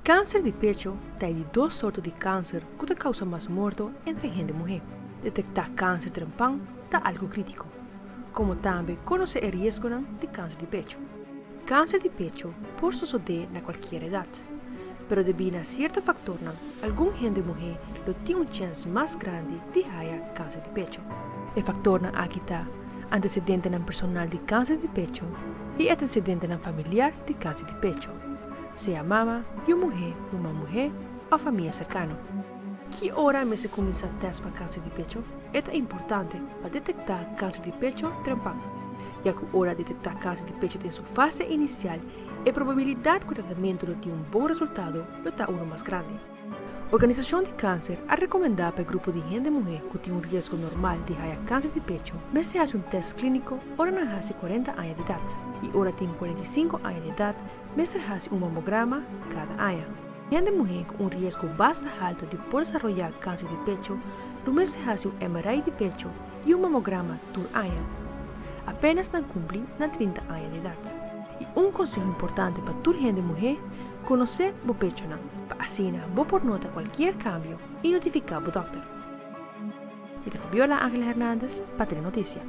Cáncer de pecho tem duas sortes de câncer que causa mais morte entre gente e mulher. Detectar câncer trempão é algo crítico, como também conhecer o risco de câncer de pecho. Câncer de pecho pode suceder na qualquer idade, mas devido a certo fator, alguma gente e mulher tem chance mais grande de ter câncer de pecho. O fator aqui está antecedente personal de câncer de pecho e antecedente familiar de câncer de pecho, seja mama e uma mulher ou família cercana. Que hora me se começa a testar para câncer de pecho? É importante para detectar câncer de pecho trempão, já que a hora de detectar câncer de pecho em sua fase inicial, a probabilidade que o tratamento tenha bom resultado está mais grande. A Organização de Câncer a recomendar para o grupo de gente e mulher que tem risco normal de ter câncer de pecho, mas se faz teste clínico ora não faz 40 anos de idade e ora tem 45 anos de idade, mas se faz mamograma cada ano. Gente e mulher com risco bastante alto de por desenvolver câncer de pecho, no mês se faz MRI de pecho e mamograma por ano. Apenas não cumpre 30 anos de idade. E conselho importante para toda gente e mulher, conhecer o pecho para assim vou por nota qualquer cambio e notificar o doutor. Esta foi Fabiola Ángel Hernández para Telenotícia.